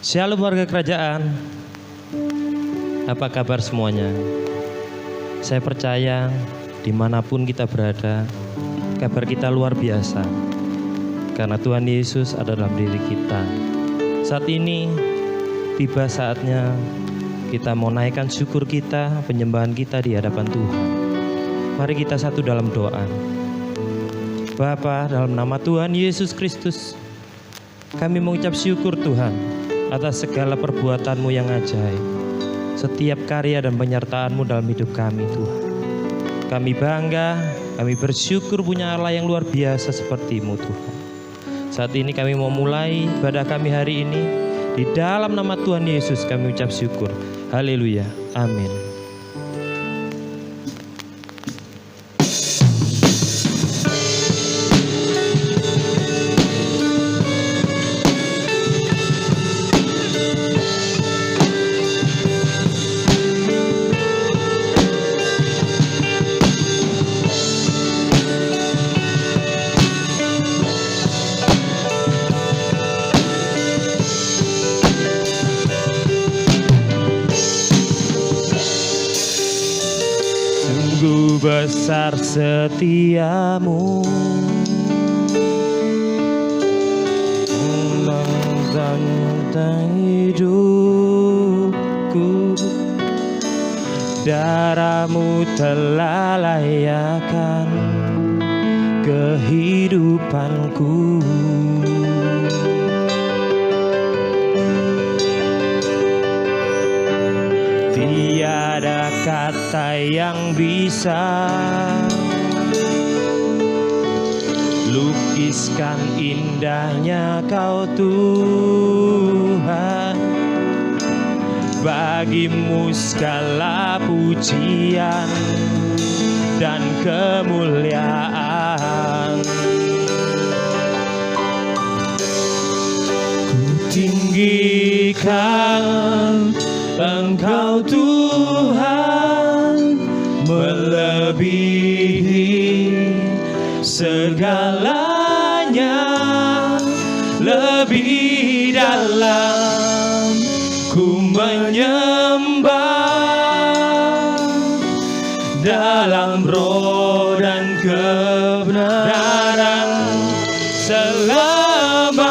Shalom warga kerajaan. Apa kabar semuanya? Saya percaya dimanapun kita berada, kabar kita luar biasa. Karena Tuhan Yesus ada dalam diri kita. Saat ini tiba saatnya kita mau naikkan syukur kita, penyembahan kita di hadapan Tuhan. Mari kita satu dalam doa. Bapa, dalam nama Tuhan Yesus Kristus, kami mengucap syukur Tuhan atas segala perbuatan-Mu yang ajaib, setiap karya dan penyertaan-Mu dalam hidup kami Tuhan. Kami bangga, kami bersyukur punya Allah yang luar biasa seperti-Mu Tuhan. Saat ini kami mau mulai ibadah kami hari ini. Di dalam nama Tuhan Yesus kami ucap syukur. Haleluya, amin. Sungguh besar setiamu, tentang hidupku. Darah-Mu telah layakkan kehidupanku. Tiada kata yang bisa lukiskan indahnya Kau Tuhan. Bagi-Mu segala pujian dan kemuliaan. Ku tinggikan Engkau Tuhan, melebihi segalanya, lebih dalam ku menyembah, dalam roh dan kebenaran selamanya.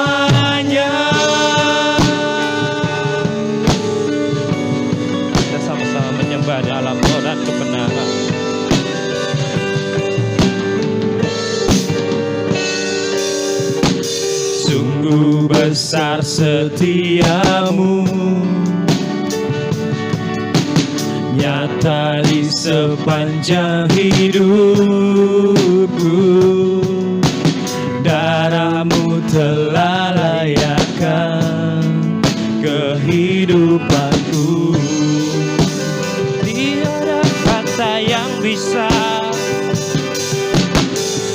Kita sama-sama menyembah dalam roh dan kebenaran. Sungguh besar setiamu, nyata di sepanjang hidupku. Darah-Mu telah layakkan kehidupanku. Tiada kata yang bisa,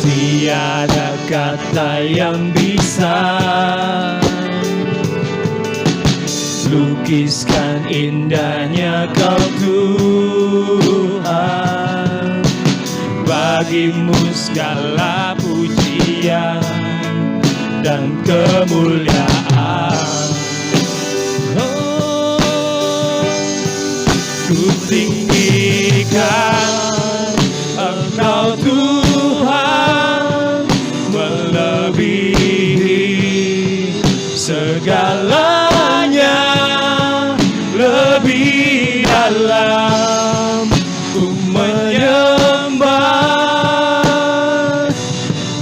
tiada kata yang bisa lukiskan indahnya Kau Tuhan. Bagi-Mu segala pujian dan kemuliaan. Oh, ku tinggikan Engkau Tuhan, melebihi segalanya, lebih dalam ku menyembah,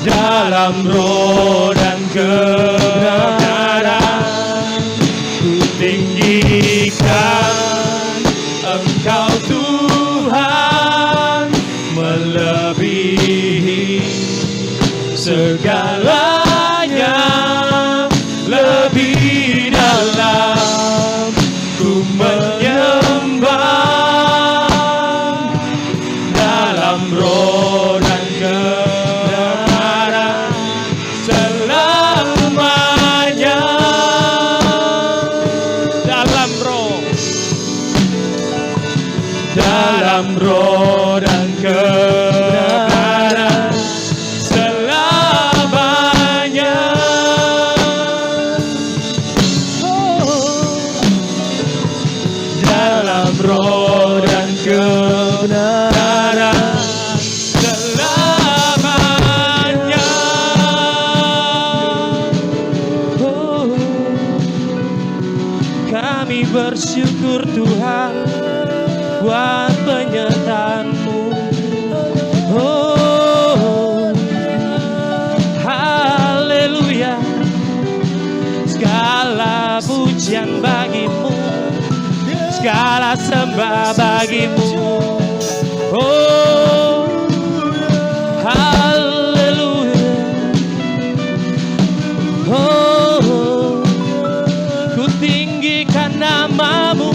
dalam roh dan kebenaran. Ku tinggikan Engkau Tuhan, melebihi segalanya, lebih dalam ku menyembah, dalam roh dan kebenaran selamanya. Dalam roh dan kebenaran selamanya. Oh. dalam roh dan kebenaran selamanya. Oh, kami bersyukur Tuhan buat penyertaan-Mu. Oh, haleluya. Segala pujian bagi-Mu, segala sembah bagi-Mu. Oh, haleluya. Oh, ku tinggikan nama-Mu.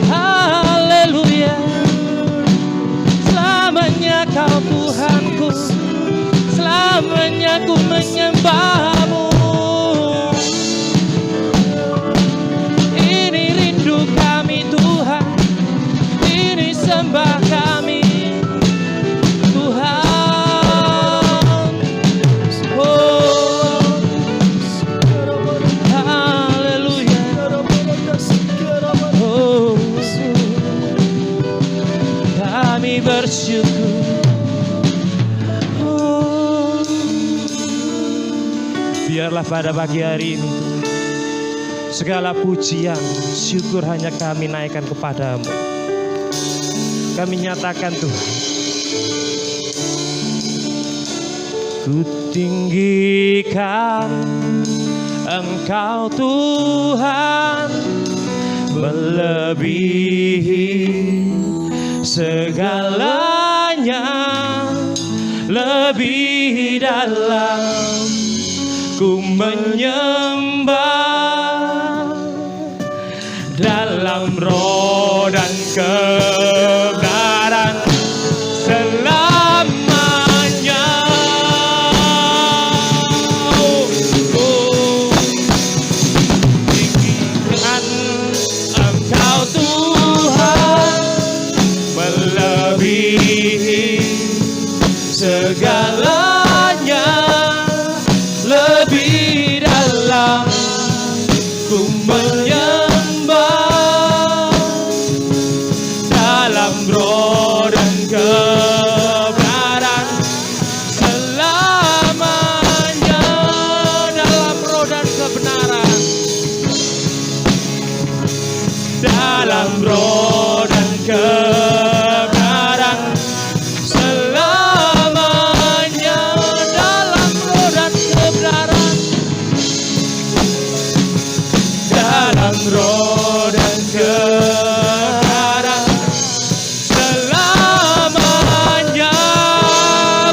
Haleluya. Selamanya Kau Tuhanku, selamanya ku menyembah-Mu. Ini rindu kami Tuhan, ini sembah kami Tuhan. Oh, haleluya. Oh, kami bersyukur. Biarlah pada pagi hari ini segala pujian, syukur hanya kami naikkan kepadamu. Kami nyatakan Tuhan, ku tinggikan Engkau Tuhan, melebihi segalanya, lebih dalam ku menyembah dalam roh dan kebenaran selamanya. Tinggikan Engkau Tuhan, melebihi segalanya, lebih dalam ku menyembah dalam roh dan kebenaran selamanya. Dalam roh dan kebenaran, dalam roh dan kebenaran selamanya. Dalam roh dan kebenaran, dalam roh dan kebenaran selamanya.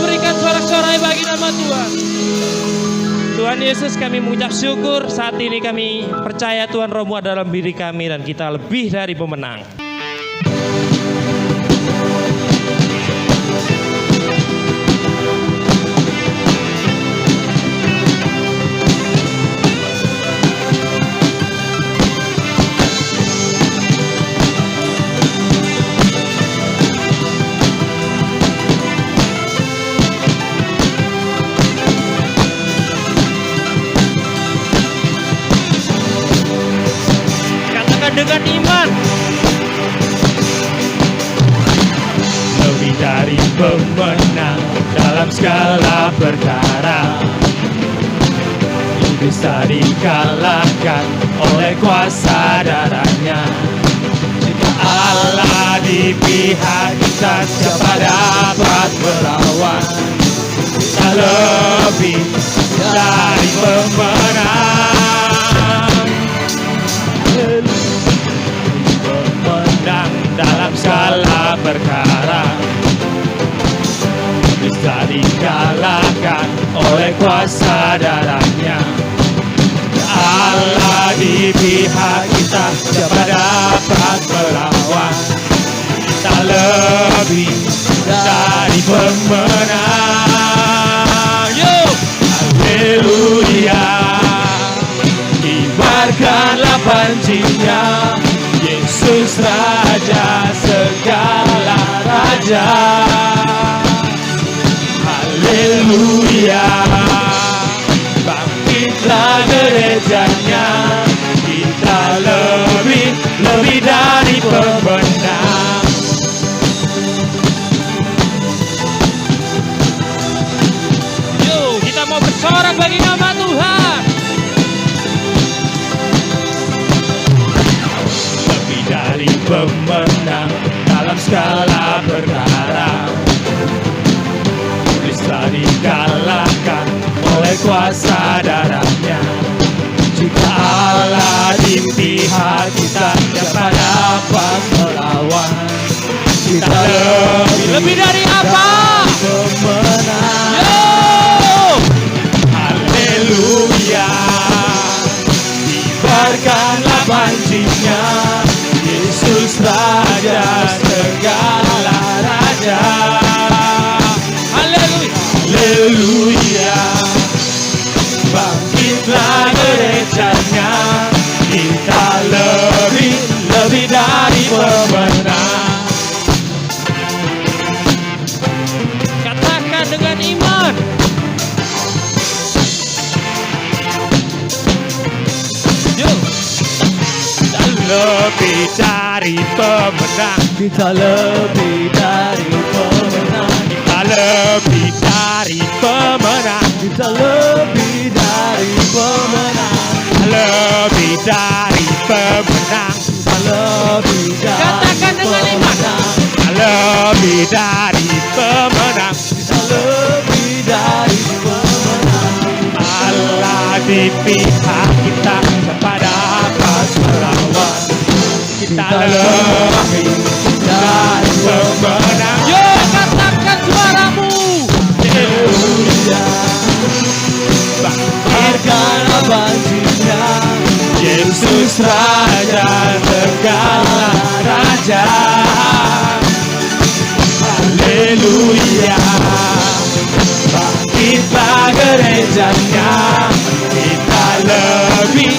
Berikan sorak-sorai bagi nama Tuhan. Tuhan Yesus, kami mengucap syukur. Saat ini kami percaya Tuhan Roh-Mu ada dalam diri kami dan kita lebih dari pemenang. Dengan iman, lebih dari pemenang dalam segala perkara, bisa dikalahkan oleh kuasa darahnya. Jika Allah di pihak kita, siapa dapat melawan? Kita lebih dari pemenang. Dalam segala perkara, bisa dikalahkan oleh kuasa darahnya. Allah di pihak kita, siapa dapat melawan? Kita lebih dari pemenang. Yo, haleluya. Kibarkanlah pancinya, Yesus Raja segala raja. Haleluya. Bangkitlah gerejanya, pemenang dalam segala perkara. Iblis telah dikalahkan oleh kuasa darahnya. Jika Allah di pihak kita, siapa dapat melawan? Kita lebih dari apa? Pemenang. Yo! Haleluya. Kibarkanlah pancinya, Yesus Raja segala raja. Haleluya. Haleluya. Bangkitlah gerejanya, kita lebih dari pemenang. Katakan dengan iman. Yo. Kita lebih dari pemenang. Kita lebih dari pemenang. Kita lebih dari pemenang. Kita lebih dari pemenang. Lebih dari pemenang. Kita lebih dari Katakan dengan iman. Kita lebih dari pemenang. Kita lebih dari pemenang. Allah di pihak kita, kepada atas melawan. Kita lebih dari pemenang. Yo, katakan suaramu. Haleluya. Bangkitkanlah pancinya, Yesus Raja segala raja. Haleluya. Bangkitlah gerejanya, kita lebih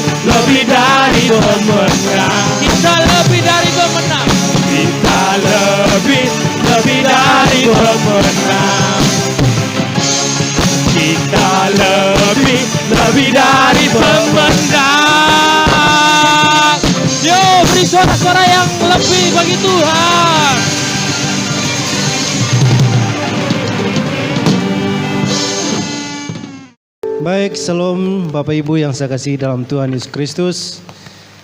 dari pemenang. Kita lebih dari pemenang. Kita lebih dari pemenang. Kita lebih dari pemenang. Yo, beri suara-suara yang lebih bagi Tuhan. Baik, shalom Bapak Ibu yang saya kasihi dalam Tuhan Yesus Kristus.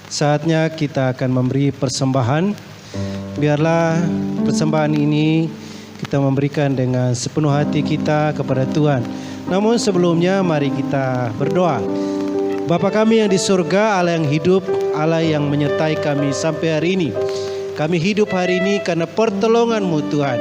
Saatnya kita akan memberi persembahan. Biarlah persembahan ini kita memberikan dengan sepenuh hati kita kepada Tuhan. Namun sebelumnya mari kita berdoa. Bapa kami yang di surga, Allah yang hidup, Allah yang menyertai kami sampai hari ini. Kami hidup hari ini karena pertolongan-Mu Tuhan.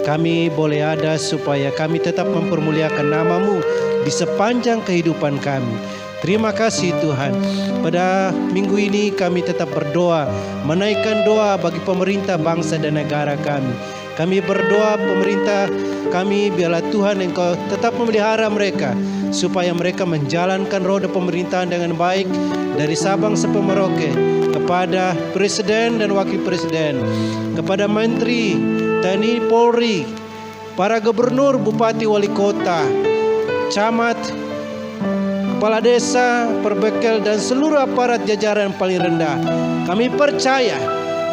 Kami boleh ada supaya kami tetap mempermuliakan nama-Mu di sepanjang kehidupan kami. Terima kasih Tuhan. Pada minggu ini kami tetap berdoa, menaikkan doa bagi pemerintah bangsa dan negara kami. Kami berdoa pemerintah kami, biarlah Tuhan Engkau tetap memelihara mereka, supaya mereka menjalankan roda pemerintahan dengan baik, dari Sabang sampai Merauke, kepada Presiden dan Wakil Presiden, kepada Menteri, TNI, Polri, para gubernur, bupati, wali kota, camat, kepala desa, perbekel, dan seluruh aparat jajaran paling rendah. Kami percaya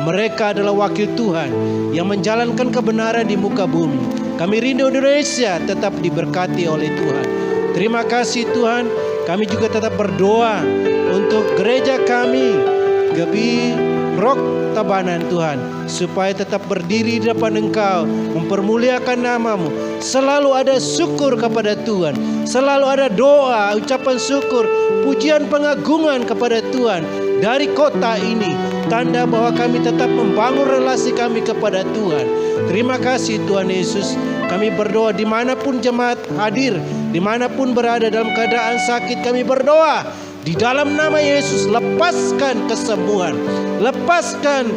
mereka adalah wakil Tuhan yang menjalankan kebenaran di muka bumi. Kami rindu Indonesia tetap diberkati oleh Tuhan. Terima kasih Tuhan. Kami juga tetap berdoa untuk gereja kami, Gebi Rock Tabanan Tuhan, supaya tetap berdiri di depan Engkau, mempermuliakan nama-Mu. Selalu ada syukur kepada Tuhan, selalu ada doa, ucapan syukur, pujian pengagungan kepada Tuhan dari kota ini. Tanda bahwa kami tetap membangun relasi kami kepada Tuhan. Terima kasih Tuhan Yesus. Kami berdoa dimanapun jemaat hadir, dimanapun berada dalam keadaan sakit, kami berdoa di dalam nama Yesus, lepaskan kesembuhan, lepaskan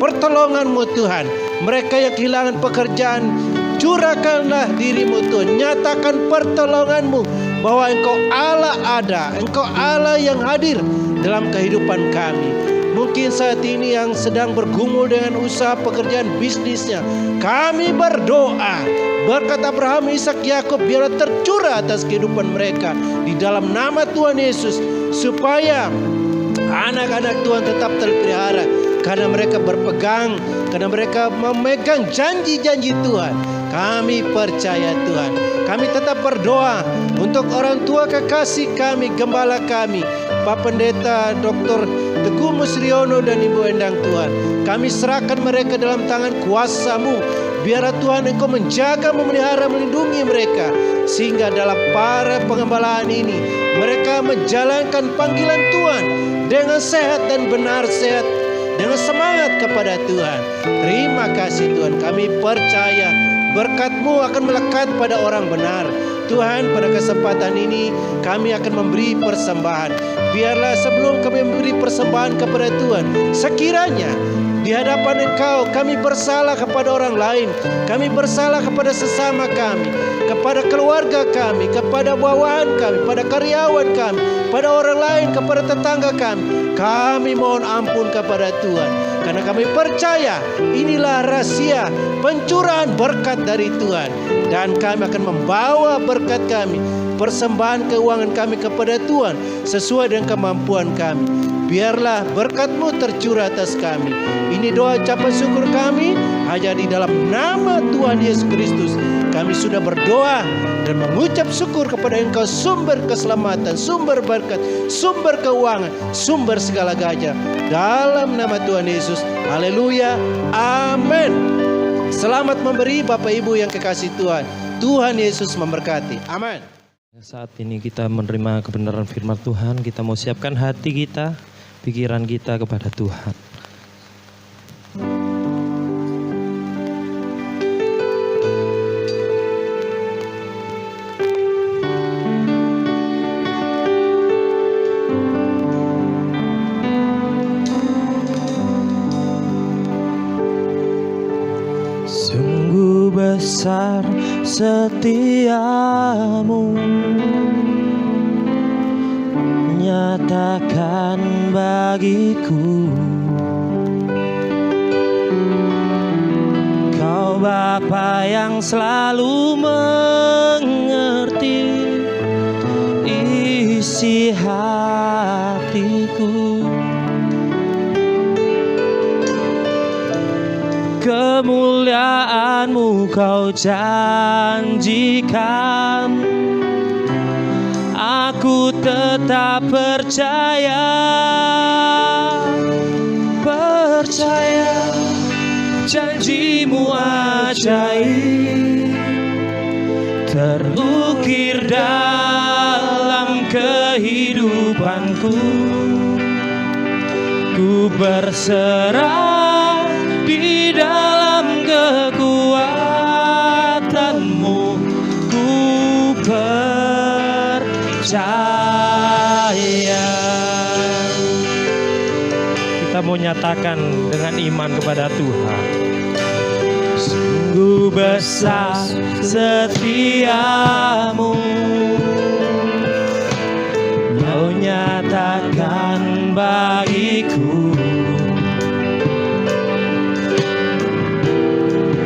pertolongan-Mu Tuhan. Mereka yang kehilangan pekerjaan, curahkanlah diri-Mu Tuhan. Nyatakan pertolongan-Mu, bahwa Engkau Allah ada, Engkau Allah yang hadir dalam kehidupan kami. Mungkin saat ini yang sedang bergumul dengan usaha pekerjaan bisnisnya, kami berdoa berkat Abraham, Ishak, Yakub biarlah tercurah atas kehidupan mereka di dalam nama Tuhan Yesus, supaya anak-anak Tuhan tetap terpelihara karena mereka berpegang, karena mereka memegang janji-janji Tuhan. Kami percaya Tuhan. Kami tetap berdoa untuk orang tua kekasih kami, gembala kami, Pak Pendeta Dr. Teguh Musriono dan Ibu Endang Tuhan. Kami serahkan mereka dalam tangan kuasa-Mu. Biarlah Tuhan Engkau menjaga, memelihara, melindungi mereka. Sehingga dalam para pengembalaan ini mereka menjalankan panggilan Tuhan dengan sehat dan benar sehat, dengan semangat kepada Tuhan. Terima kasih Tuhan, kami percaya berkat-Mu akan melekat pada orang benar. Tuhan, pada kesempatan ini kami akan memberi persembahan. Biarlah sebelum kami memberi persembahan kepada Tuhan, sekiranya di hadapan Engkau kami bersalah kepada orang lain, kami bersalah kepada sesama kami, kepada keluarga kami, kepada bawahan kami, pada karyawan kami, pada orang lain, kepada tetangga kami mohon ampun kepada Tuhan. Karena kami percaya inilah rahasia pencurahan berkat dari Tuhan. Dan kami akan membawa berkat kami, persembahan keuangan kami kepada Tuhan sesuai dengan kemampuan kami. Biarlah berkat-Mu tercurah atas kami. Ini doa ucapan syukur kami hanya di dalam nama Tuhan Yesus Kristus. Kami sudah berdoa dan mengucap syukur kepada Engkau, sumber keselamatan, sumber berkat, sumber keuangan, sumber segala gajah. Dalam nama Tuhan Yesus. Haleluya. Amin. Selamat memberi Bapak Ibu yang kekasih Tuhan. Tuhan Yesus memberkati. Amin. Saat ini kita menerima kebenaran firman Tuhan, kita mau siapkan hati kita, pikiran kita kepada Tuhan. Sungguh besar setiamu, nyatakan bagiku. Kau Bapa yang selalu mengerti isi hatiku. Kemuliaan-Mu Kau janjikan, aku tetap percaya, janji-Mu ajaib terukir dalam kehidupanku. Ku berserah di dalam kekuatan-Mu, ku percaya. Kita mau nyatakan dengan iman kepada Tuhan. Sungguh besar setiamu, Kau nyatakan bagiku.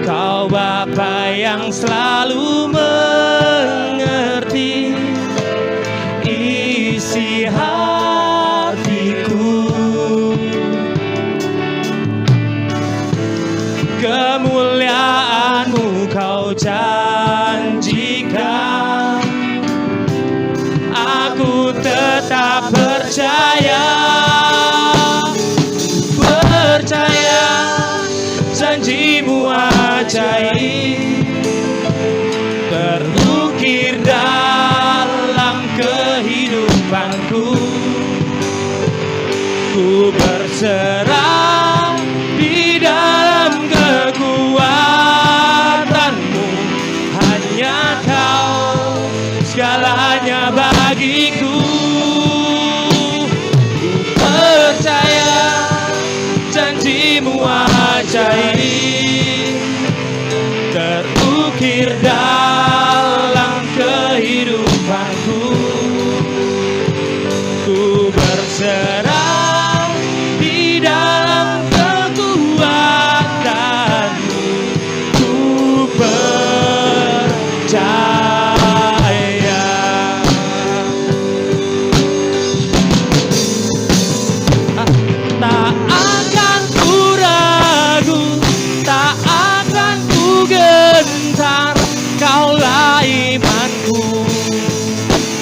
Kau Bapa yang selalu mengerti isi hatiku. Kemuliaan-Mu Kau janjikan, aku tetap percaya, janji-Mu ajaib terukir dalam kehidupanku. Ku berserah di dalam kekuatan-Mu, hanya Kau segalanya bagiku. Ku percaya janji-Mu ajaib terukir dalam kehidupanku. Ku berserah di dalam kekuatan-Mu, ku percaya. Tak akan ku ragu, tak akan ku gentar. Kaulah imanku,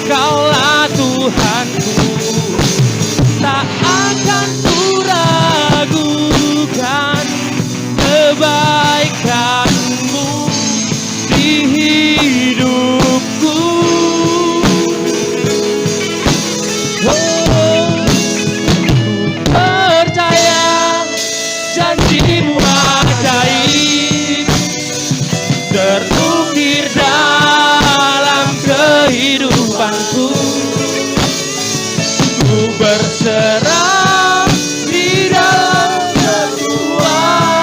Kaulah Tuhanku. Tak berserah di dalam kekuatan-Mu.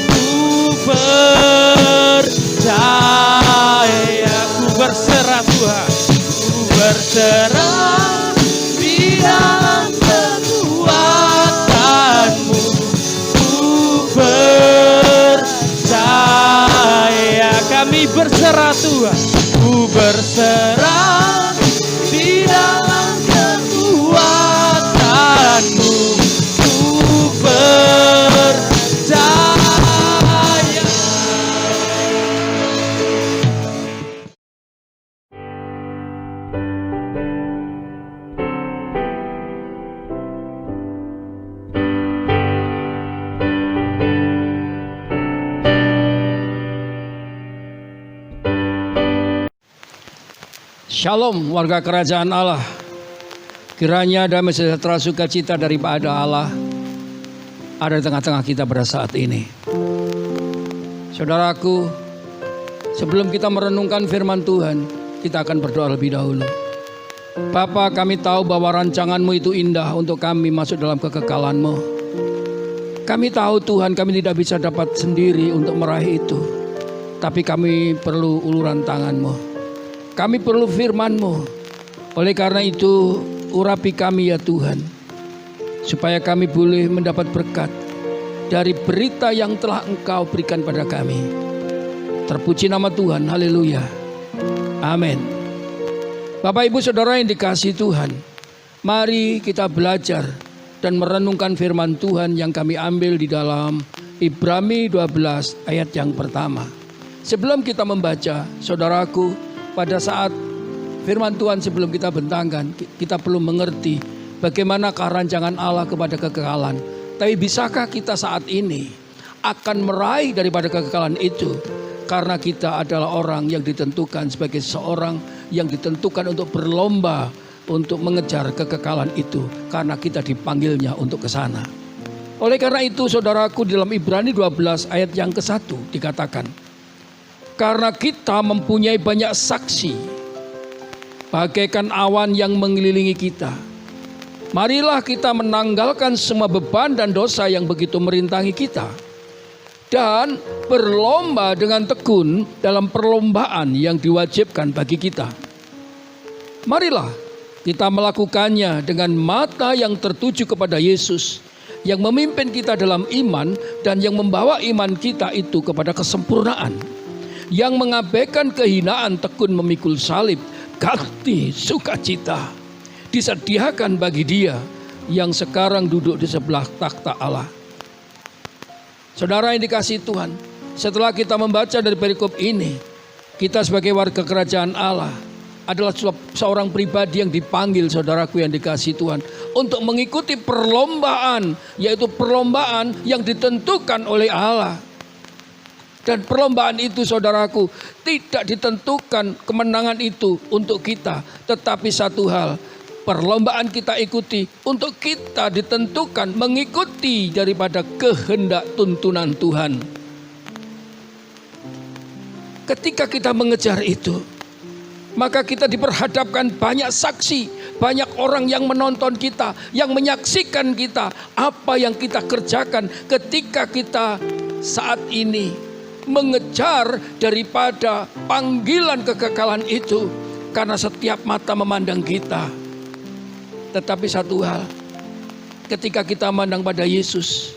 Ku percaya, ku berserah Tuhan. Ku berserah di dalam kekuatan-Mu. Ku percaya, kami berserah Tuhan. Ku berserah di dalam kekuatan-Mu. Ku percaya. Shalom warga kerajaan Allah. Kiranya damai sejahtera sukacita daripada Allah ada di tengah-tengah kita pada saat ini. Saudaraku, sebelum kita merenungkan firman Tuhan, kita akan berdoa lebih dahulu. Bapa, kami tahu bahwa rancangan-Mu itu indah untuk kami masuk dalam kekekalan-Mu. Kami tahu Tuhan, kami tidak bisa dapat sendiri untuk meraih itu. Tapi kami perlu uluran tangan-Mu. Kami perlu firman-Mu. Oleh karena itu, urapi kami ya Tuhan, supaya kami boleh mendapat berkat dari berita yang telah Engkau berikan pada kami. Terpuji nama Tuhan, haleluya, amin. Bapak Ibu Saudara yang dikasihi Tuhan, mari kita belajar dan merenungkan firman Tuhan yang kami ambil di dalam Ibrani 12 ayat yang pertama. Sebelum kita membaca, saudaraku, pada saat firman Tuhan sebelum kita bentangkan, kita perlu mengerti bagaimanakah rancangan Allah kepada kekekalan. Tapi bisakah kita saat ini akan meraih daripada kekekalan itu? Karena kita adalah orang yang ditentukan sebagai seorang yang ditentukan untuk berlomba untuk mengejar kekekalan itu. Karena kita dipanggilnya untuk ke sana. Oleh karena itu saudaraku, di dalam Ibrani 12 ayat yang ke-1 dikatakan, karena kita mempunyai banyak saksi, bagaikan awan yang mengelilingi kita. Marilah kita menanggalkan semua beban dan dosa yang begitu merintangi kita. Dan berlomba dengan tekun dalam perlombaan yang diwajibkan bagi kita. Marilah kita melakukannya dengan mata yang tertuju kepada Yesus, yang memimpin kita dalam iman dan yang membawa iman kita itu kepada kesempurnaan. Yang mengabaikan kehinaan tekun memikul salib, ganti sukacita disediakan bagi Dia yang sekarang duduk di sebelah takhta Allah. Saudara yang dikasihi Tuhan, setelah kita membaca dari perikop ini, kita sebagai warga kerajaan Allah adalah seorang pribadi yang dipanggil, saudaraku yang dikasihi Tuhan, untuk mengikuti perlombaan, yaitu perlombaan yang ditentukan oleh Allah. Dan perlombaan itu saudaraku tidak ditentukan kemenangan itu untuk kita. Tetapi satu hal, perlombaan kita ikuti untuk kita ditentukan mengikuti daripada kehendak tuntunan Tuhan. Ketika kita mengejar itu, maka kita diperhadapkan banyak saksi, banyak orang yang menonton kita, yang menyaksikan kita, apa yang kita kerjakan ketika kita saat ini mengejar daripada panggilan kekekalan itu. Karena setiap mata memandang kita. Tetapi satu hal, ketika kita memandang pada Yesus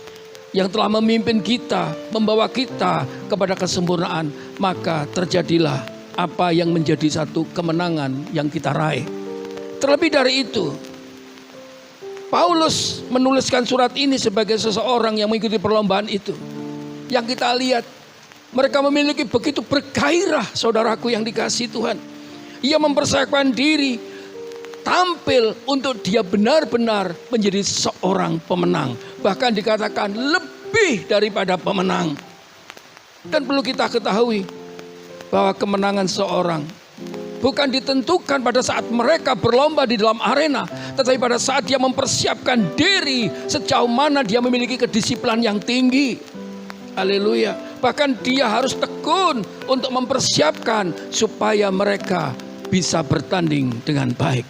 yang telah memimpin kita, membawa kita kepada kesempurnaan, maka terjadilah apa yang menjadi satu kemenangan yang kita raih. Terlebih dari itu, Paulus menuliskan surat ini sebagai seseorang yang mengikuti perlombaan itu. Yang kita lihat, mereka memiliki begitu bergairah, saudaraku yang dikasihi Tuhan. Ia mempersiapkan diri, tampil untuk dia benar-benar menjadi seorang pemenang. Bahkan dikatakan lebih daripada pemenang. Dan perlu kita ketahui bahwa kemenangan seorang bukan ditentukan pada saat mereka berlomba di dalam arena, tetapi pada saat dia mempersiapkan diri sejauh mana dia memiliki kedisiplinan yang tinggi. Haleluya. Bahkan dia harus tekun untuk mempersiapkan supaya mereka bisa bertanding dengan baik.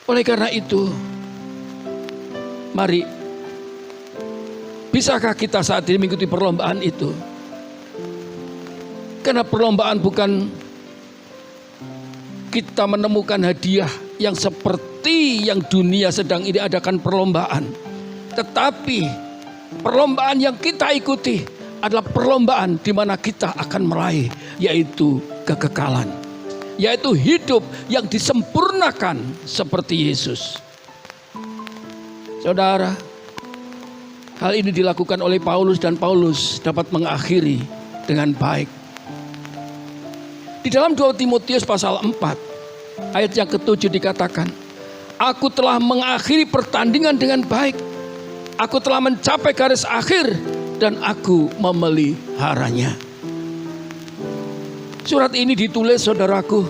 Oleh karena itu, mari, bisakah kita saat ini mengikuti perlombaan itu? Karena perlombaan bukan kita menemukan hadiah yang seperti yang dunia sedang ini adakan perlombaan. Tetapi perlombaan yang kita ikuti adalah perlombaan di mana kita akan meraih, yaitu kekekalan, yaitu hidup yang disempurnakan seperti Yesus. Saudara, hal ini dilakukan oleh Paulus dan Paulus dapat mengakhiri dengan baik. Di dalam 2 Timotius pasal 4 ayat yang ke-7 dikatakan, aku telah mengakhiri pertandingan dengan baik, aku telah mencapai garis akhir dan aku memeliharanya. Surat ini ditulis, saudaraku,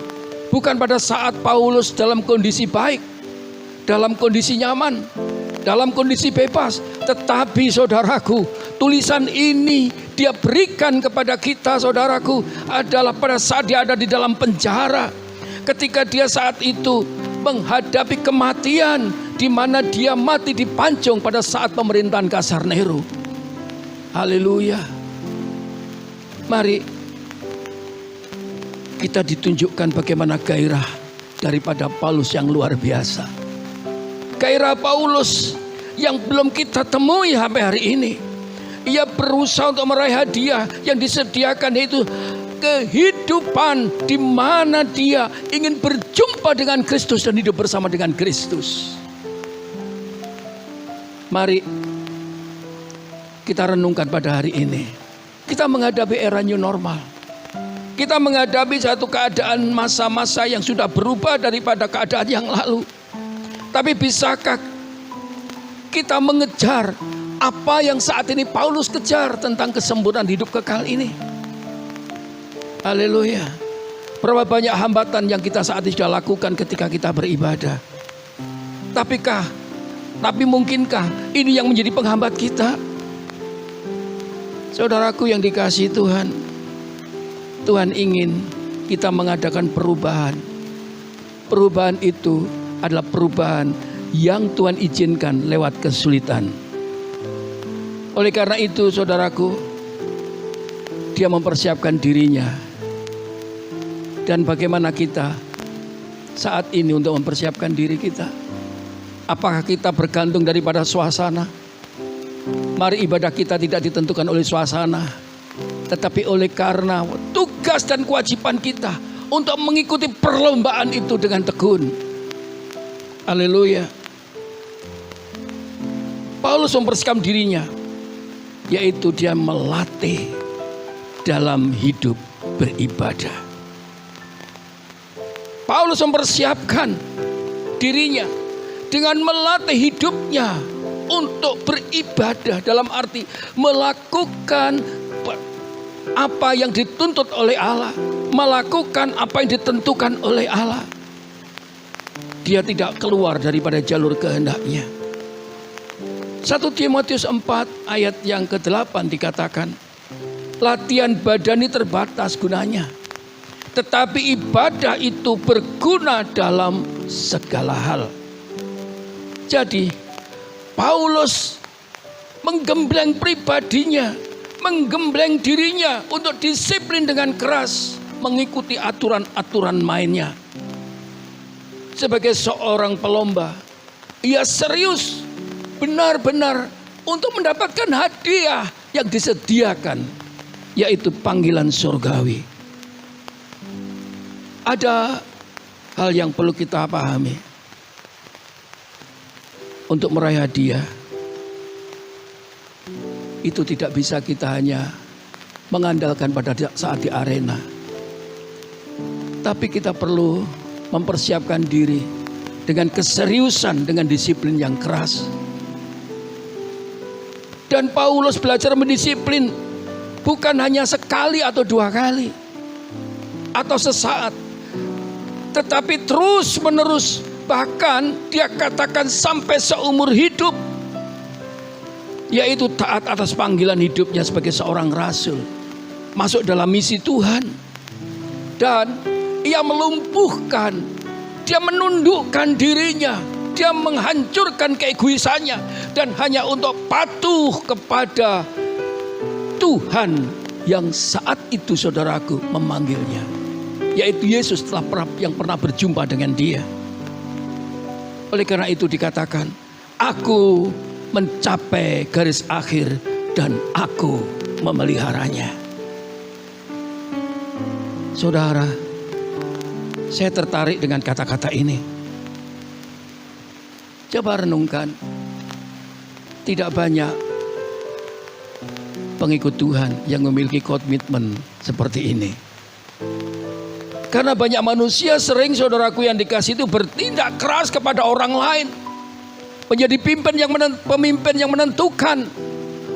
bukan pada saat Paulus dalam kondisi baik, dalam kondisi nyaman, dalam kondisi bebas. Tetapi saudaraku, tulisan ini dia berikan kepada kita, saudaraku, adalah pada saat dia ada di dalam penjara. Ketika dia saat itu menghadapi kematian, di mana dia mati dipancung pada saat pemerintahan Kaisar Nero. Haleluya. Mari kita ditunjukkan bagaimana gairah daripada Paulus yang luar biasa. Gairah Paulus yang belum kita temui sampai hari ini. Ia berusaha untuk meraih hadiah yang disediakan, yaitu kehidupan di mana dia ingin berjumpa dengan Kristus dan hidup bersama dengan Kristus. Mari kita renungkan pada hari ini. Kita menghadapi era new normal. Kita menghadapi satu keadaan masa-masa yang sudah berubah daripada keadaan yang lalu. Tapi bisakah kita mengejar apa yang saat ini Paulus kejar tentang kesempurnaan hidup kekal ini? Haleluya. Berapa banyak hambatan yang kita saat ini sudah lakukan ketika kita beribadah. Tapi mungkinkah ini yang menjadi penghambat kita? Saudaraku yang dikasihi Tuhan, Tuhan ingin kita mengadakan perubahan. Perubahan itu adalah perubahan yang Tuhan izinkan lewat kesulitan. Oleh karena itu, saudaraku, dia mempersiapkan dirinya. Dan bagaimana kita saat ini untuk mempersiapkan diri kita? Apakah kita bergantung daripada suasana? Mari ibadah kita tidak ditentukan oleh suasana, tetapi oleh karena tugas dan kewajiban kita untuk mengikuti perlombaan itu dengan tekun. Haleluya. Paulus mempersiapkan dirinya, yaitu dia melatih dalam hidup beribadah. Paulus mempersiapkan dirinya dengan melatih hidupnya untuk beribadah, dalam arti melakukan apa yang dituntut oleh Allah, melakukan apa yang ditentukan oleh Allah. Dia tidak keluar daripada jalur kehendaknya. 1 Timotius 4 ayat yang ke-8 dikatakan, latihan badani terbatas gunanya, tetapi ibadah itu berguna dalam segala hal. Jadi Paulus menggembleng pribadinya, menggembleng dirinya untuk disiplin dengan keras, mengikuti aturan-aturan mainnya. Sebagai seorang pelomba, ia serius benar-benar untuk mendapatkan hadiah yang disediakan, yaitu panggilan surgawi. Ada hal yang perlu kita pahami. Untuk meraih hadiah itu tidak bisa kita hanya mengandalkan pada saat di arena, tapi kita perlu mempersiapkan diri dengan keseriusan, dengan disiplin yang keras. Dan Paulus belajar mendisiplin bukan hanya sekali atau 2 kali atau sesaat, tetapi terus menerus. Bahkan dia katakan sampai seumur hidup, yaitu taat atas panggilan hidupnya sebagai seorang rasul, masuk dalam misi Tuhan. Dan ia melumpuhkan Dia menundukkan dirinya, dia menghancurkan keegoisannya, dan hanya untuk patuh kepada Tuhan yang saat itu saudaraku memanggilnya, yaitu Yesus yang pernah berjumpa dengan dia. Oleh karena itu dikatakan, aku mencapai garis akhir dan aku memeliharanya. Saudara, saya tertarik dengan kata-kata ini. Coba renungkan, tidak banyak pengikut Tuhan yang memiliki komitmen seperti ini. Karena banyak manusia sering, saudaraku yang dikasih itu, bertindak keras kepada orang lain. Menjadi pemimpin yang menentukan.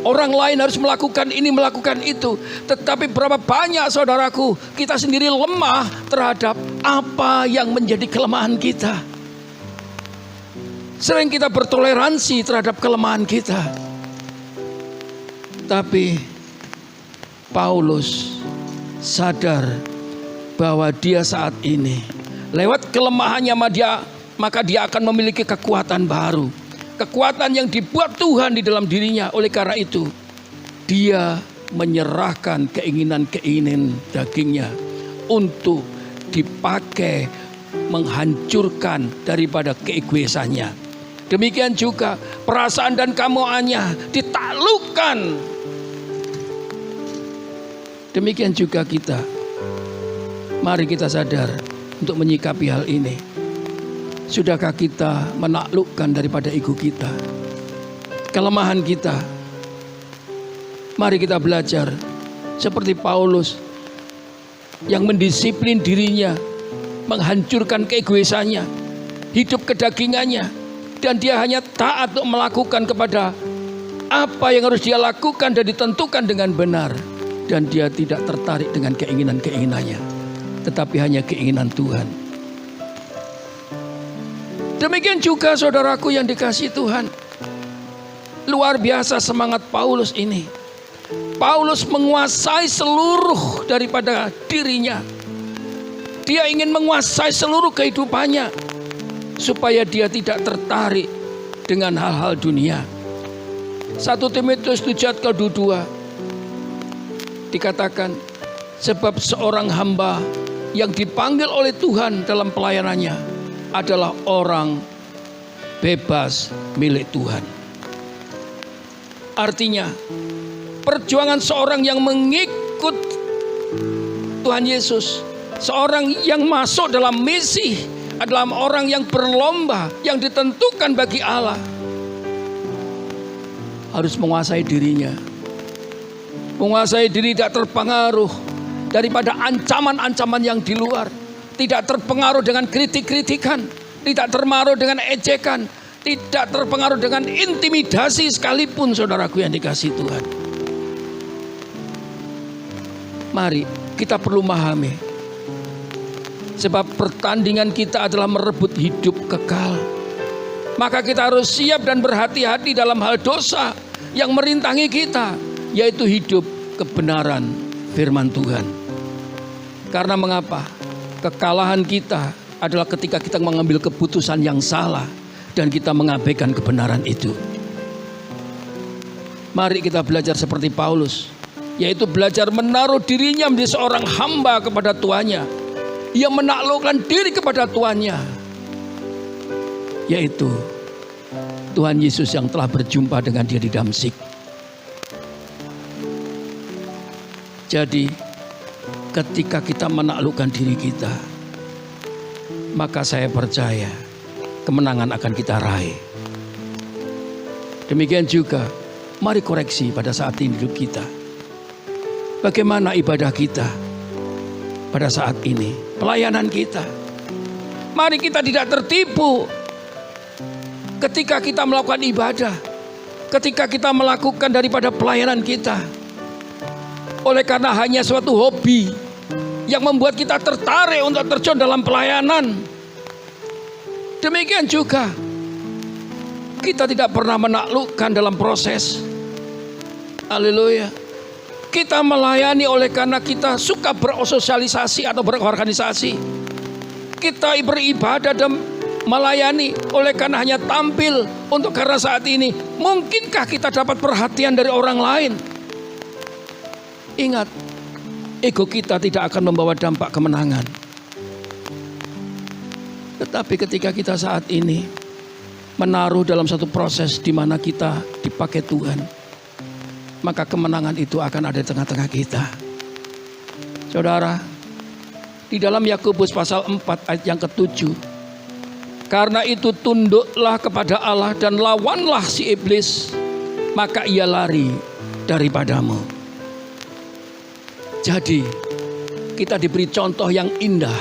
Orang lain harus melakukan ini, melakukan itu. Tetapi berapa banyak saudaraku, kita sendiri lemah terhadap apa yang menjadi kelemahan kita. Sering kita bertoleransi terhadap kelemahan kita. Tapi Paulus sadar bahwa dia saat ini lewat kelemahannya maka dia akan memiliki kekuatan baru. Kekuatan yang dibuat Tuhan di dalam dirinya. Oleh karena itu dia menyerahkan keinginan-keinginan dagingnya untuk dipakai menghancurkan daripada keegoisannya. Demikian juga perasaan dan kemauannya ditaklukkan. Demikian juga kita. Mari kita sadar untuk menyikapi hal ini. Sudahkah kita menaklukkan daripada ego kita, kelemahan kita? Mari kita belajar seperti Paulus yang mendisiplin dirinya, menghancurkan keegoisannya, hidup kedagingannya, dan dia hanya taat untuk melakukan kepada apa yang harus dia lakukan dan ditentukan dengan benar. Dan dia tidak tertarik dengan keinginan-keinginannya, tetapi hanya keinginan Tuhan. Demikian juga saudaraku yang dikasihi Tuhan. Luar biasa semangat Paulus ini. Paulus menguasai seluruh daripada dirinya. Dia ingin menguasai seluruh kehidupannya, supaya dia tidak tertarik dengan hal-hal dunia. 1 Timotius 7:2 dikatakan, sebab seorang hamba yang dipanggil oleh Tuhan dalam pelayanannya adalah orang bebas milik Tuhan. Artinya, perjuangan seorang yang mengikut Tuhan Yesus, seorang yang masuk dalam misi, adalah orang yang berlomba, yang ditentukan bagi Allah. Harus menguasai dirinya. Menguasai diri, tidak terpengaruh daripada ancaman-ancaman yang di luar. Tidak terpengaruh dengan kritik-kritikan, tidak terpengaruh dengan ejekan, tidak terpengaruh dengan intimidasi sekalipun, saudaraku yang dikasihi Tuhan. Mari kita perlu memahami, sebab pertandingan kita adalah merebut hidup kekal. Maka kita harus siap dan berhati-hati dalam hal dosa yang merintangi kita, yaitu hidup kebenaran firman Tuhan. Karena mengapa? Kekalahan kita adalah ketika kita mengambil keputusan yang salah dan kita mengabaikan kebenaran itu. Mari kita belajar seperti Paulus, yaitu belajar menaruh dirinya menjadi seorang hamba kepada tuannya, yang menaklukkan diri kepada tuannya, yaitu Tuhan Yesus yang telah berjumpa dengan dia di Damsyik. Jadi ketika kita menaklukkan diri kita, maka saya percaya kemenangan akan kita raih. Demikian juga, mari koreksi pada saat ini hidup kita. Bagaimana ibadah kita pada saat ini, pelayanan kita. Mari kita tidak tertipu ketika kita melakukan ibadah, ketika kita melakukan daripada pelayanan kita, oleh karena hanya suatu hobi yang membuat kita tertarik untuk terjun dalam pelayanan. Demikian juga kita tidak pernah menaklukkan dalam proses. Haleluya. Kita melayani oleh karena kita suka bersosialisasi atau berorganisasi. kita beribadah dan melayani oleh karena hanya tampil untuk karena saat ini. Mungkinkah kita dapat perhatian dari orang lain? Ingat, ego kita tidak akan membawa dampak kemenangan. Tetapi ketika kita saat ini menaruh dalam satu proses di mana kita dipakai Tuhan, maka kemenangan itu akan ada di tengah-tengah kita. Saudara, di dalam Yakobus pasal 4 ayat yang ke-7, karena itu tunduklah kepada Allah dan lawanlah si iblis, maka ia lari daripadamu. Jadi kita diberi contoh yang indah,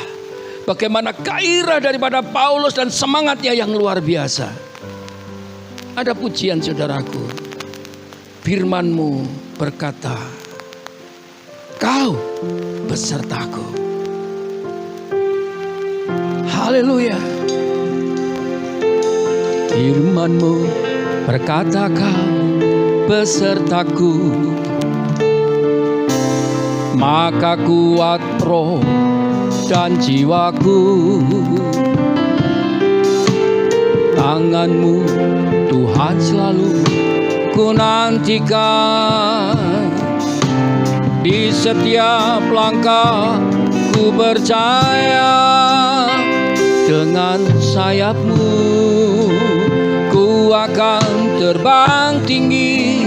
bagaimana gairah daripada Paulus dan semangatnya yang luar biasa. Ada pujian saudaraku, firman-Mu berkata, Kau besertaku. Haleluya. Firman-Mu berkata, Kau besertaku. Maka kuat roh dan jiwaku. Tangan-Mu Tuhan selalu ku nantikan. Di setiap langkah ku percaya, dengan sayap-Mu ku akan terbang tinggi.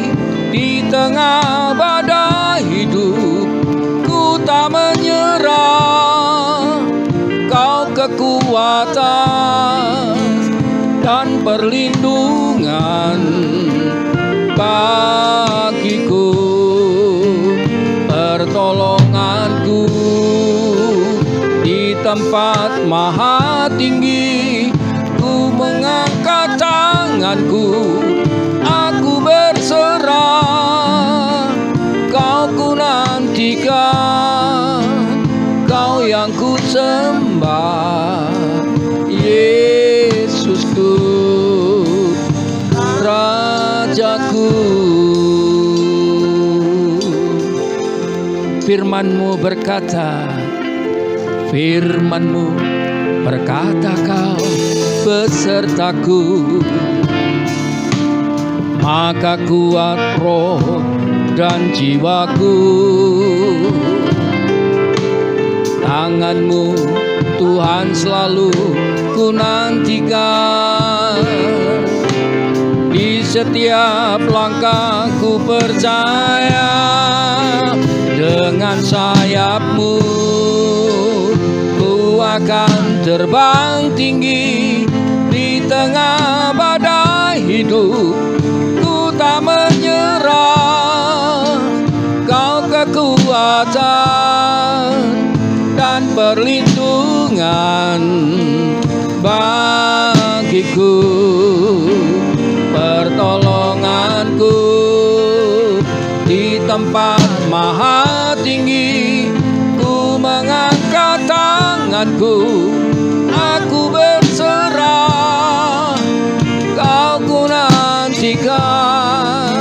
Di tengah badai hidup ku tak menyerah. Kau kekuatan dan perlindungan bagiku, pertolonganku di tempat maha tinggi. Ku mengangkat tanganku, aku berserah. Kau ku nantikan, Kau yang ku sembah, Yesusku, Rajaku. Firman-Mu berkata, firman-Mu berkata, Kau besertaku. Maka kuat roh dan jiwaku. Tangan-Mu Tuhan selalu ku nantikan. Di setiap langkah ku percaya, dengan sayap-Mu ku akan terbang tinggi. Di tengah badai hidup ku tak menyerah. Kau kekuatan dan perlindungan bagiku, pertolonganku di tempat maha tinggi. Ku mengangkat tanganku, aku berserah. Kau ku nantikan,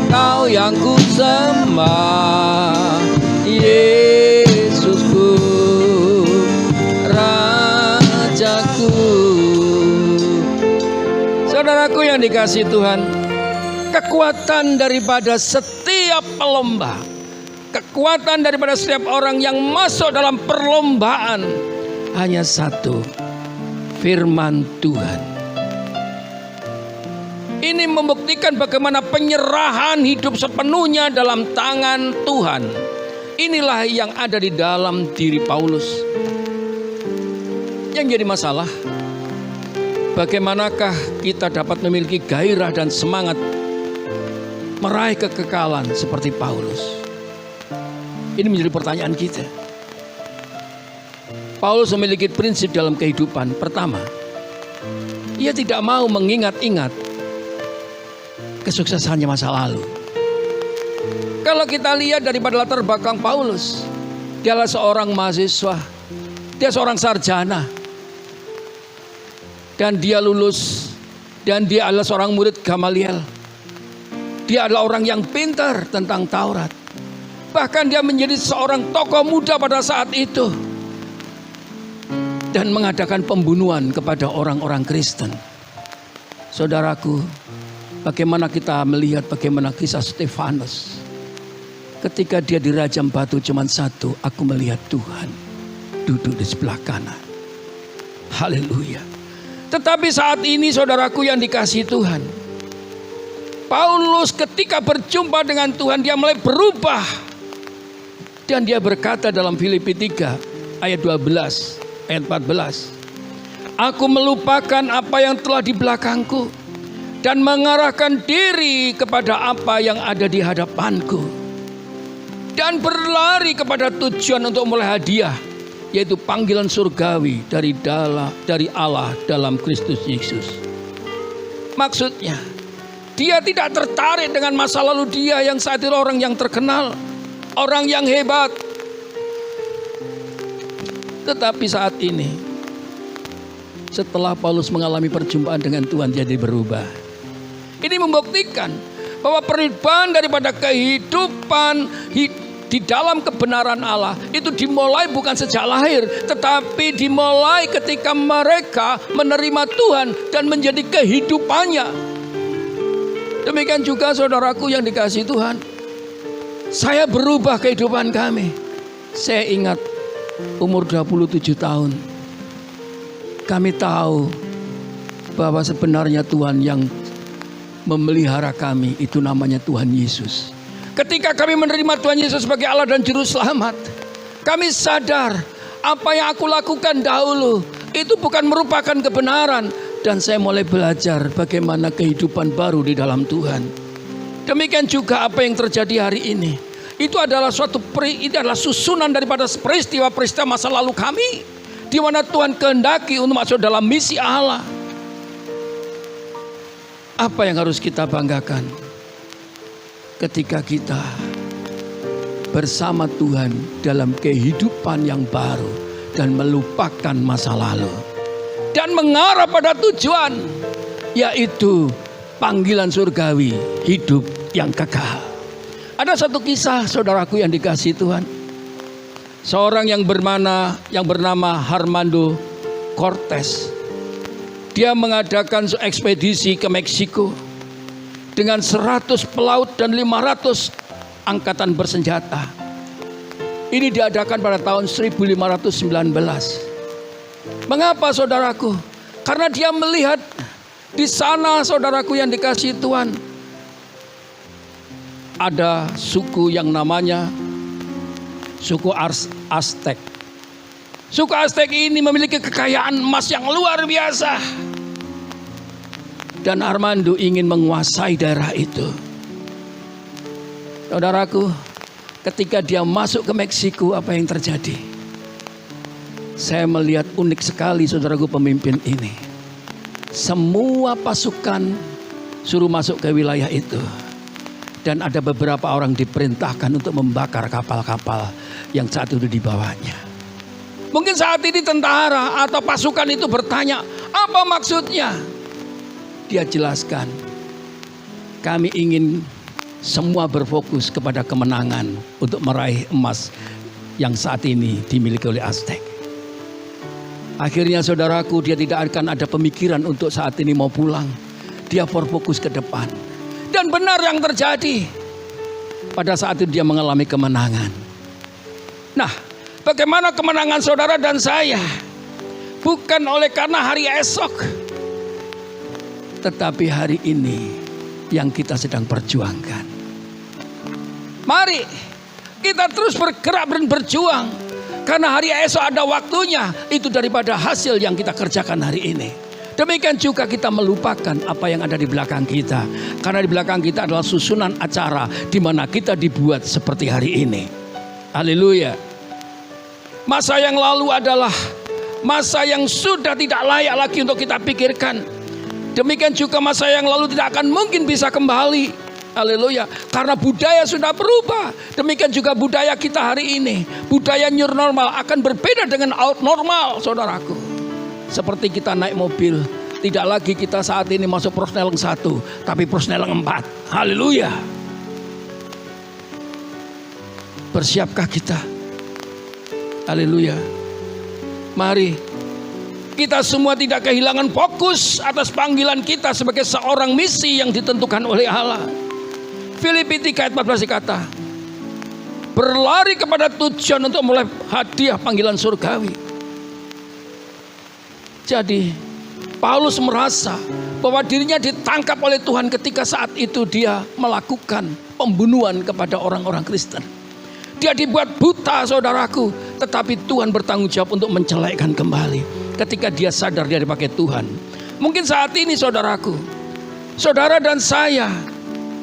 Kau yang ku sembah, Yesusku, Rajaku. Saudaraku yang dikasihi Tuhan, kekuatan daripada setiap pelomba, kekuatan daripada setiap orang yang masuk dalam perlombaan hanya satu, firman Tuhan. Ini membuktikan bagaimana penyerahan hidup sepenuhnya dalam tangan Tuhan. Inilah yang ada di dalam diri Paulus. Yang jadi masalah, bagaimanakah kita dapat memiliki gairah dan semangat meraih kekekalan seperti Paulus? Ini menjadi pertanyaan kita. Paulus memiliki prinsip dalam kehidupan. Pertama, ia tidak mau mengingat-ingat kesuksesannya masa lalu. Kalau kita lihat daripada latar belakang Paulus, dia adalah seorang mahasiswa, dia seorang sarjana, dan dia lulus, dan dia adalah seorang murid Gamaliel. Dia adalah orang yang pintar tentang Taurat. Bahkan dia menjadi seorang tokoh muda pada saat itu. dan mengadakan pembunuhan kepada orang-orang Kristen. Saudaraku, bagaimana kita melihat bagaimana kisah Stefanus. Ketika dia dirajam batu cuma satu, aku melihat Tuhan duduk di sebelah kanan. Haleluya. Tetapi saat ini saudaraku yang dikasihi Tuhan, Paulus ketika berjumpa dengan Tuhan dia mulai berubah. Dan dia berkata dalam Filipi 3 ayat 12 ayat 14, aku melupakan apa yang telah di belakangku dan mengarahkan diri kepada apa yang ada di hadapanku, dan berlari kepada tujuan untuk mulai hadiah, yaitu panggilan surgawi dari Allah dalam Kristus Yesus. Maksudnya, dia tidak tertarik dengan masa lalu dia yang saat itu orang yang terkenal, orang yang hebat. Tetapi saat ini, setelah Paulus mengalami perjumpaan dengan Tuhan, jadi berubah. Ini membuktikan bahwa perubahan daripada kehidupan di dalam kebenaran Allah itu dimulai bukan sejak lahir, tetapi dimulai ketika mereka menerima Tuhan dan menjadi kehidupannya. Demikian juga saudaraku yang dikasihi Tuhan, saya berubah kehidupan kami. Saya ingat umur 27 tahun, kami tahu bahwa sebenarnya Tuhan yang memelihara kami itu namanya Tuhan Yesus. Ketika kami menerima Tuhan Yesus sebagai Allah dan Juru Selamat, kami sadar apa yang aku lakukan dahulu itu bukan merupakan kebenaran. Dan saya mulai belajar bagaimana kehidupan baru di dalam Tuhan. Demikian juga apa yang terjadi hari ini. Itu adalah susunan daripada peristiwa-peristiwa masa lalu kami, di mana Tuhan kehendaki untuk masuk dalam misi Allah. Apa yang harus kita banggakan ketika kita bersama Tuhan dalam kehidupan yang baru dan melupakan masa lalu dan mengarah pada tujuan, yaitu panggilan surgawi, hidup yang kekal. Ada satu kisah saudaraku yang dikasihi Tuhan. Seorang yang bernama Hernando Cortés. Dia mengadakan ekspedisi ke Meksiko dengan 100 pelaut dan 500 angkatan bersenjata. Ini diadakan pada tahun 1519. Mengapa saudaraku? Karena dia melihat di sana saudaraku yang dikasihi Tuhan, ada suku yang namanya suku Aztek. Suku Aztek ini memiliki kekayaan emas yang luar biasa. Dan Hernando ingin menguasai daerah itu. Saudaraku, ketika dia masuk ke Meksiko, apa yang terjadi? Saya melihat unik sekali saudaraku pemimpin ini. Semua pasukan suruh masuk ke wilayah itu. Dan ada beberapa orang diperintahkan untuk membakar kapal-kapal yang saat itu dibawanya. Mungkin saat ini tentara atau pasukan itu bertanya, apa maksudnya? Dia jelaskan, kami ingin semua berfokus kepada kemenangan untuk meraih emas yang saat ini dimiliki oleh Aztek. Akhirnya saudaraku, dia tidak akan ada pemikiran untuk saat ini mau pulang. Dia berfokus ke depan. Dan benar yang terjadi. Pada saat itu dia mengalami kemenangan. Nah, bagaimana kemenangan saudara dan saya? Bukan oleh karena hari esok, tetapi hari ini yang kita sedang perjuangkan. Mari kita terus bergerak dan berjuang. Karena hari esok ada waktunya. Itu daripada hasil yang kita kerjakan hari ini. Demikian juga kita melupakan apa yang ada di belakang kita. Karena di belakang kita adalah susunan acara di mana kita dibuat seperti hari ini. Haleluya. Masa yang lalu adalah masa yang sudah tidak layak lagi untuk kita pikirkan. Demikian juga masa yang lalu tidak akan mungkin bisa kembali. Haleluya. Karena budaya sudah berubah. Demikian juga budaya kita hari ini. Budaya new normal akan berbeda dengan old normal, saudaraku. Seperti kita naik mobil, tidak lagi kita saat ini masuk prosneleng 1, tapi prosneleng 4. Haleluya. Bersiapkah kita? Haleluya. Mari Kita semua tidak kehilangan fokus atas panggilan kita sebagai seorang misi yang ditentukan oleh Allah. Filipi 3 ayat 14 berkata, berlari kepada tujuan untuk mulai hadiah panggilan surgawi. Jadi Paulus merasa bahwa dirinya ditangkap oleh Tuhan ketika saat itu dia melakukan pembunuhan kepada orang-orang Kristen. Dia dibuat buta, saudaraku, tetapi Tuhan bertanggung jawab untuk mencelekkan kembali ketika dia sadar dia dipakai Tuhan. Mungkin saat ini, saudaraku, saudara dan saya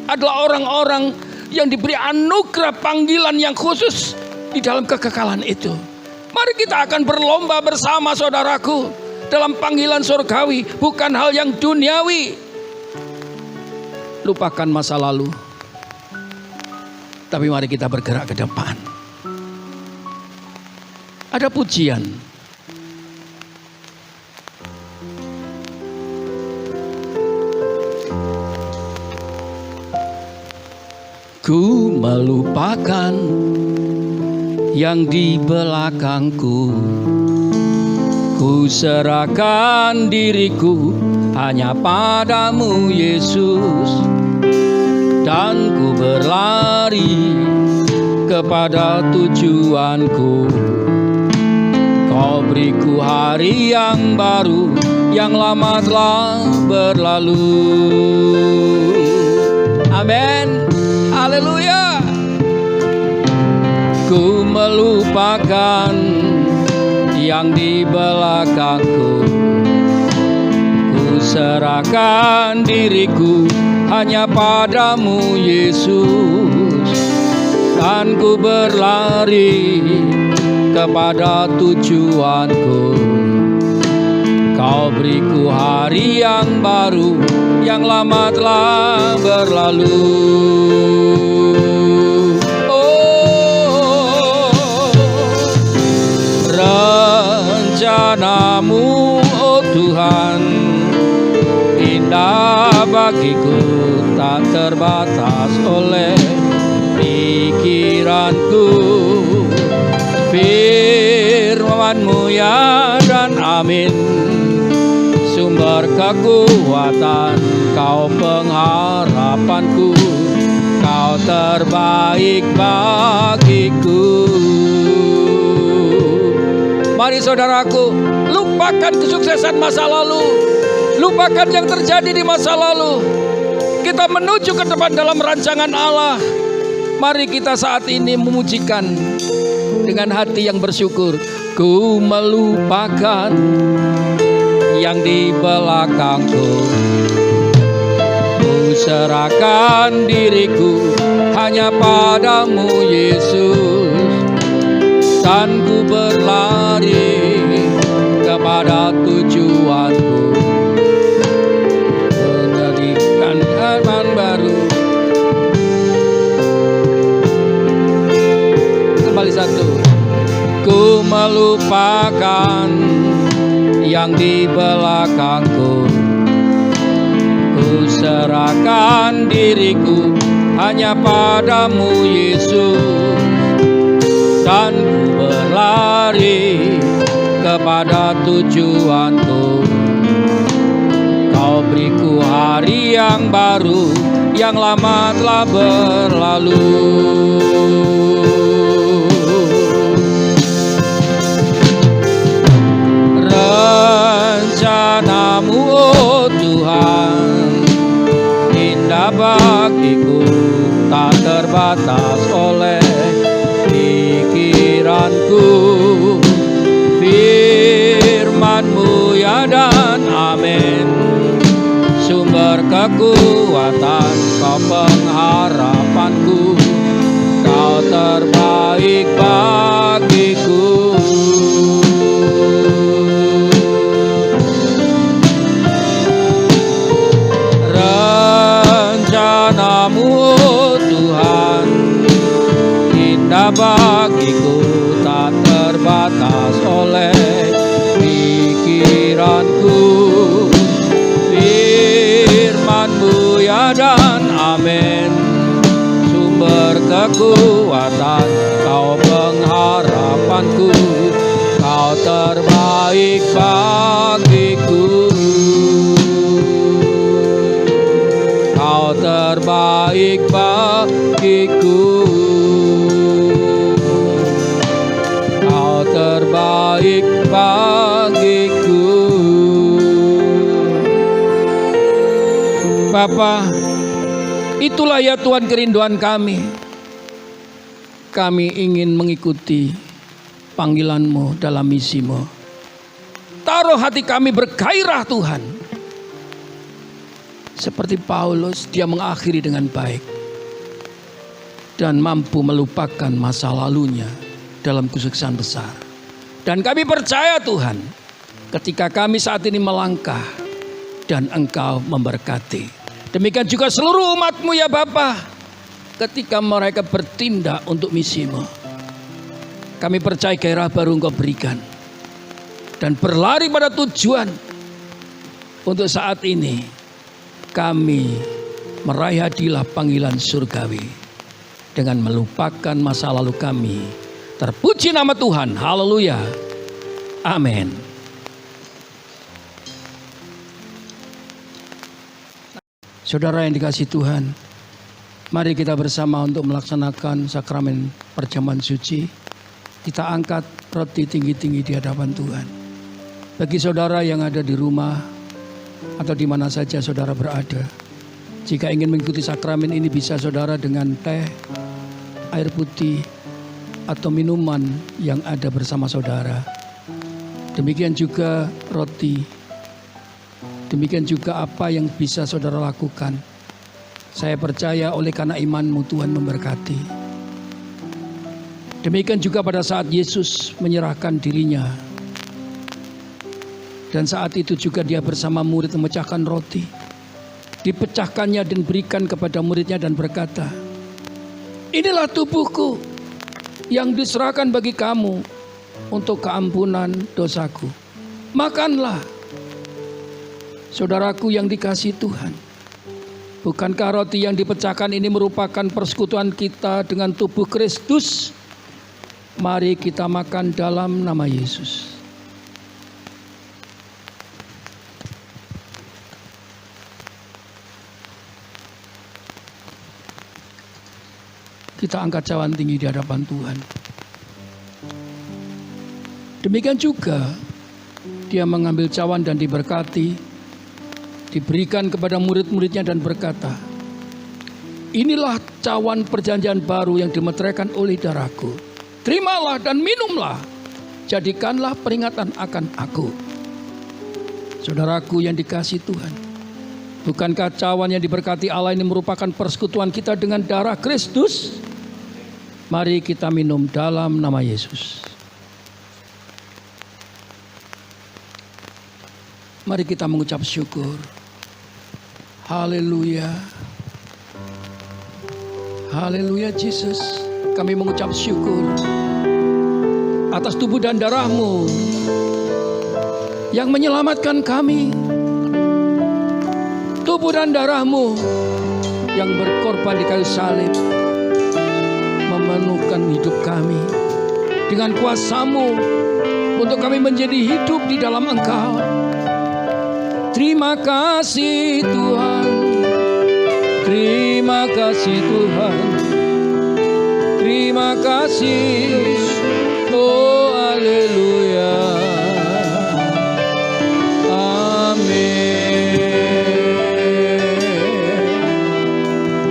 adalah orang-orang yang diberi anugerah panggilan yang khusus di dalam kekekalan itu. Mari kita akan berlomba bersama, saudaraku, dalam panggilan surgawi, bukan hal yang duniawi. Lupakan masa lalu, tapi mari kita bergerak ke depan. Ada pujian. Ku melupakan yang di belakangku, ku serahkan diriku hanya padamu Yesus, dan ku berlari kepada tujuanku. Kau beriku hari yang baru, yang lama telah berlalu. Amin. Haleluya. Ku melupakan yang di belakangku, ku serahkan diriku hanya padamu Yesus, dan ku berlari kepada tujuanku. Kau beriku hari yang baru, yang lama telah berlalu. Rencanamu, oh Tuhan, indah bagiku, tak terbatas oleh pikiranku. Firman-Mu ya dan amin, sumber kekuatan, Kau pengharapanku, Kau terbaik bagiku. Mari saudaraku, lupakan kesuksesan masa lalu, lupakan yang terjadi di masa lalu. Kita menuju ke depan dalam rancangan Allah. Mari kita saat ini memujikan dengan hati yang bersyukur. Ku melupakan yang di belakangku, ku serahkan diriku hanya padamu Yesus, dan ku berlari kepada tujuanku, menjadikan zaman baru. Kembali satu. Ku melupakan yang di belakangku, ku serahkan diriku hanya padamu Yesus, dan ku berlari kepada tujuanku. Kau beriku hari yang baru, yang lama telah berlalu. Rencanamu, oh Tuhan, indah bagiku, tak terbatas oleh pikiranku. Firman-Mu ya dan amin, sumber kekuatan, Kau pengharapanku, Kau terbaik bagiku. Rencanamu, oh Tuhan, indah bagiku, tak terbatas oleh pikiranku. Firman-Mu ya dan amin, sumber kekuatan, Kau pengharapanku, Kau terbaik bagiku. Kau terbaik bagiku, Kau terbaik bagiku. Bapa, itulah ya Tuhan kerinduan kami. Kami ingin mengikuti panggilan-Mu dalam misi-Mu. Taruh hati kami bergairah Tuhan. Seperti Paulus, dia mengakhiri dengan baik dan mampu melupakan masa lalunya dalam kesuksesan besar. Dan kami percaya Tuhan, ketika kami saat ini melangkah dan Engkau memberkati. Demikian juga seluruh umat-Mu ya Bapa, ketika mereka bertindak untuk misi-Mu. Kami percaya gairah baru Engkau berikan dan berlari pada tujuan. Untuk saat ini kami meraih hadiah panggilan surgawi dengan melupakan masa lalu kami. Terpuji nama Tuhan, haleluya, amin. Saudara yang dikasihi Tuhan, mari kita bersama untuk melaksanakan sakramen perjamuan suci. Kita angkat roti tinggi-tinggi di hadapan Tuhan. Bagi saudara yang ada di rumah atau di mana saja saudara berada, jika ingin mengikuti sakramen ini, bisa saudara dengan teh, air putih, atau minuman yang ada bersama saudara. Demikian juga roti. Demikian juga apa yang bisa saudara lakukan. Saya percaya oleh karena imanmu Tuhan memberkati. Demikian juga pada saat Yesus menyerahkan dirinya. Dan saat itu juga dia bersama murid memecahkan roti. Dipecahkannya dan berikan kepada muridnya dan berkata, inilah tubuhku yang diserahkan bagi kamu untuk keampunan dosaku. Makanlah, saudaraku yang dikasihi Tuhan. Bukankah roti yang dipecahkan ini merupakan persekutuan kita dengan tubuh Kristus? Mari kita makan dalam nama Yesus. Kita angkat cawan tinggi di hadapan Tuhan. Demikian juga dia mengambil cawan dan diberkati, diberikan kepada murid-muridnya dan berkata, inilah cawan perjanjian baru yang dimeteraikan oleh darahku. Terimalah dan minumlah, jadikanlah peringatan akan aku. Saudaraku yang dikasihi Tuhan, bukankah cawan yang diberkati Allah ini merupakan persekutuan kita dengan darah Kristus? Mari kita minum dalam nama Yesus. Mari kita mengucap syukur. Haleluya. Haleluya Yesus. Kami mengucap syukur atas tubuh dan darah-Mu yang menyelamatkan kami. Tubuh dan darah-Mu yang berkorban di kayu salib memenuhkan hidup kami dengan kuasa-Mu untuk kami menjadi hidup di dalam Engkau. Terima kasih Tuhan, terima kasih Tuhan, terima kasih, oh haleluya, amin.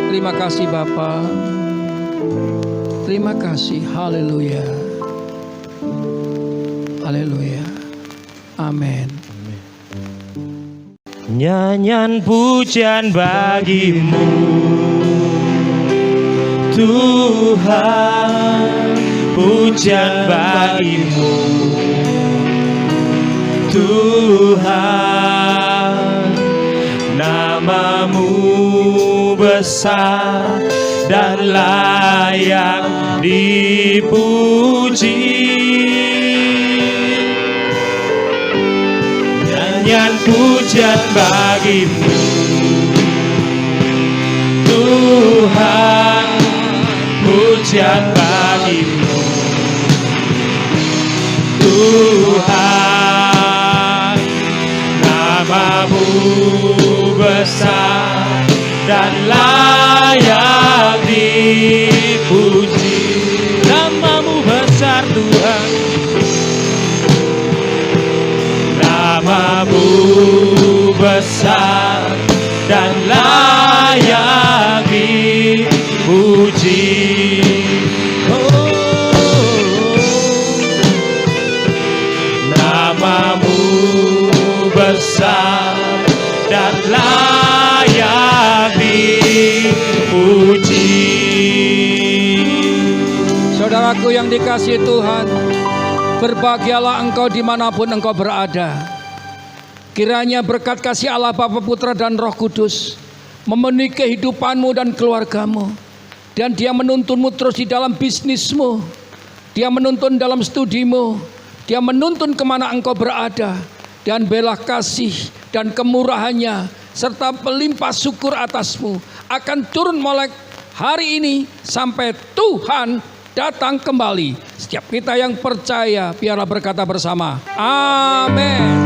Terima kasih Bapa, terima kasih, haleluya, haleluya, amin. Nyanyian pujian bagimu Tuhan, pujian bagimu Tuhan. Namamu besar dan layak dipuji. Nyanyian pujian bagimu Tuhan, pujian bagimu Tuhan. Namamu besar dan layak dipuji. Namamu besar Tuhan, namamu besar dan layak dipuji. Namamu besar dan layak dipuji. Saudaraku yang dikasihi Tuhan, berbahagialah engkau dimanapun engkau berada. Kiranya berkat kasih Allah Bapa, Putra dan Roh Kudus memenuhi kehidupanmu dan keluargamu. Dan Dia menuntunmu terus di dalam bisnismu, Dia menuntun dalam studimu, Dia menuntun kemana engkau berada. Dan belah kasih dan kemurahannya serta pelimpah syukur atasmu akan turun mulai hari ini sampai Tuhan datang kembali. Setiap kita yang percaya biarlah berkata bersama, amin.